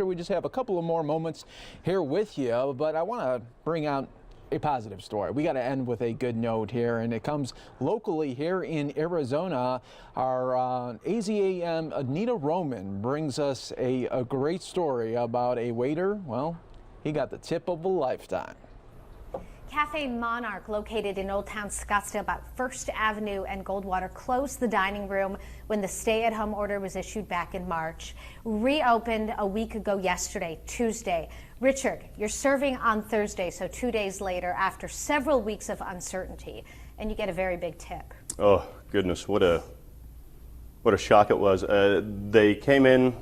We just have a couple of more moments here with you, but I want to bring out a positive story. We got to end with a good note here, and it comes locally here in Arizona. Our AZAM Anita Roman brings us a great story about a waiter. Well, he got the tip of a lifetime. Cafe Monarch, located in Old Town Scottsdale, about 1st Avenue and Goldwater, closed the dining room when the stay-at-home order was issued back in March. Reopened a week ago yesterday, Tuesday. Richard, you're serving on Thursday, so 2 days later, after several weeks of uncertainty, and you get a very big tip. Oh, goodness, what a shock it was. They came in,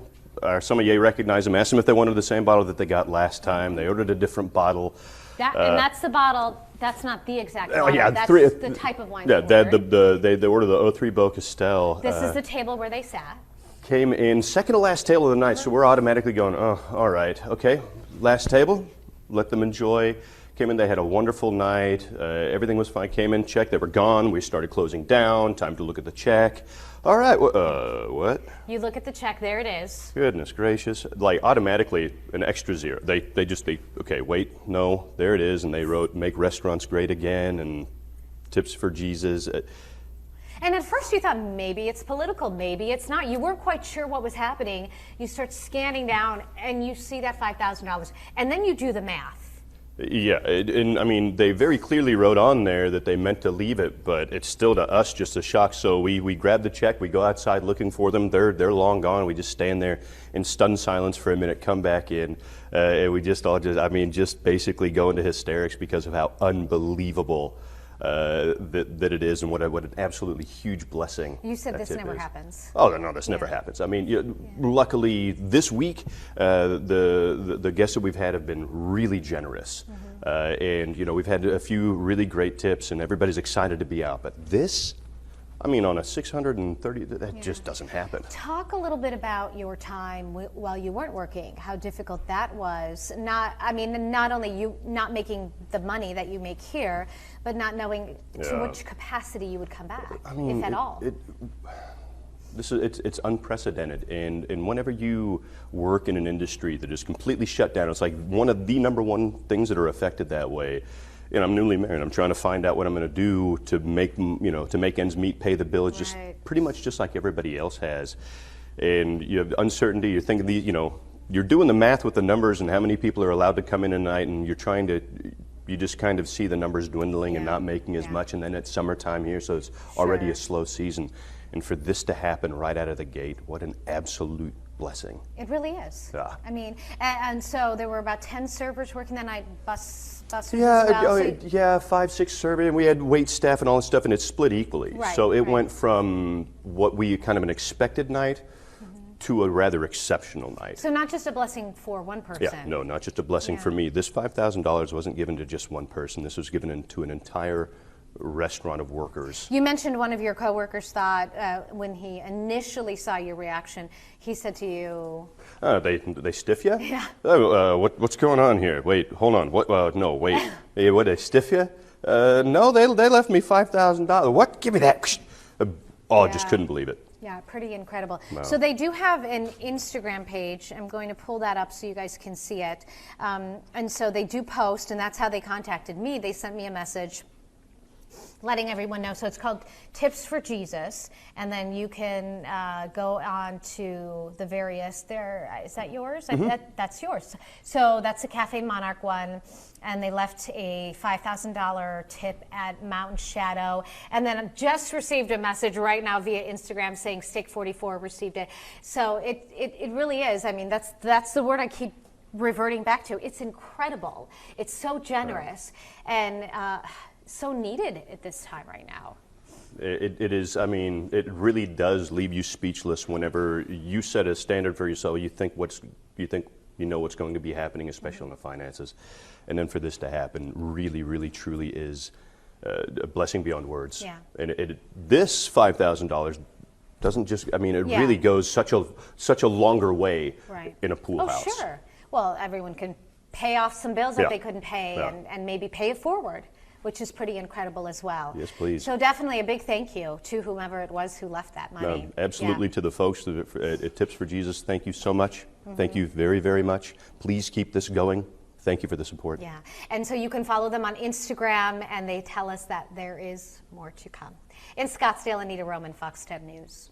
some of you recognize them, asked them if they wanted the same bottle that they got last time. They ordered a different bottle. And that's the bottle. That's not the exact bottle. Oh, yeah, that's the type of wine. Yeah, they ordered. they ordered the 03 Beau Castel. This is the table where they sat. Came in second to last table of the night, so we're automatically going, oh, all right, okay, last table, let them enjoy. Came in, they had a wonderful night, everything was fine. Came in, checked, they were gone. We started closing down, time to look at the check. All right, what? You look at the check, there it is. Goodness gracious, like automatically an extra zero. They okay, wait, no, there it is, and they wrote, make restaurants great again, and tips for Jesus. And at first you thought maybe it's political, maybe it's not. You weren't quite sure what was happening. You start scanning down and you see that $5,000, and then you do the math. Yeah, and I mean, they very clearly wrote on there that they meant to leave it, but it's still to us just a shock. So we grab the check, we go outside looking for them. They're long gone. We just stand there in stunned silence for a minute, come back in, and we just basically go into hysterics because of how unbelievable that it is, and what an absolutely huge blessing. You said this never happens. Oh no, this never happens. I mean, luckily this week the guests that we've had have been really generous, and we've had a few really great tips, and everybody's excited to be out. But this, I mean, on a 630, that just doesn't happen. Talk a little bit about your time while you weren't working, how difficult that was. Not only you not making the money that you make here, but not knowing to which capacity you would come back, if at all. It's unprecedented, and whenever you work in an industry that is completely shut down, it's like one of the number one things that are affected that way. I'm newly married. I'm trying to find out what I'm going to do to make ends meet, pay the bills, just pretty much just like everybody else has. And you have uncertainty. You're thinking you're doing the math with the numbers and how many people are allowed to come in a night, and you just kind of see the numbers dwindling and not making as much. And then it's summertime here, so it's already a slow season. And for this to happen right out of the gate, what an absolute blessing. It really is. Yeah. I mean, and so there were about 10 servers working that night, busers as well. 5, 6 servers, and we had wait staff and all this stuff, and it's split equally. So it went from what we kind of an expected night to a rather exceptional night. So not just a blessing for one person. Yeah, no, not just a blessing for me. This $5,000 wasn't given to just one person. This was given to an entire restaurant of workers. You mentioned one of your coworkers thought when he initially saw your reaction, he said to you, they stiff you? Yeah. What's going on here? Wait, hold on. What? No, wait. What, they stiff you? No, they left me $5,000. What? Give me that. Just couldn't believe it. Yeah, pretty incredible. No. So they do have an Instagram page. I'm going to pull that up so you guys can see it. And so they do post, and that's how they contacted me. They sent me a message letting everyone know. So it's called Tips for Jesus, and then you can go on to the various there. Is that yours? That's yours. So that's a Cafe Monarch one, and they left a $5,000 tip at Mountain Shadow, and then I just received a message right now via Instagram saying Steak 44 received it. So it really is. I mean, that's the word I keep reverting back to. It's incredible. It's so generous, and so needed at this time right now. It is. I mean, it really does leave you speechless whenever you set a standard for yourself. You think you know what's going to be happening, especially in the finances, and then for this to happen, really, really, truly is a blessing beyond words. Yeah. And this $5,000 doesn't just. I mean, it really goes such a longer way in a pool house. Oh, sure. Well, everyone can pay off some bills that they couldn't pay, and maybe pay it forward. which is pretty incredible as well. Yes, please. So definitely a big thank you to whomever it was who left that money. Absolutely, Yeah. to the folks at Tips for Jesus, thank you so much. Thank you very, very much. Please keep this going. Thank you for the support. Yeah, and so you can follow them on Instagram, and they tell us that there is more to come. In Scottsdale, Anita Roman, Fox 10 News.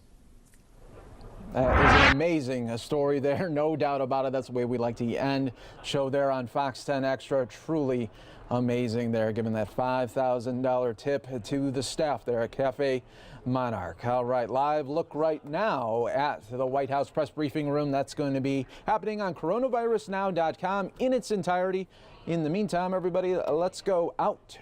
That is an amazing story there, no doubt about it. That's the way we like to end show there on Fox 10 Extra. Truly amazing there, giving that $5,000 tip to the staff there at Cafe Monarch. All right, live look right now at the White House press briefing room. That's going to be happening on coronavirusnow.com in its entirety. In the meantime, everybody, let's go out.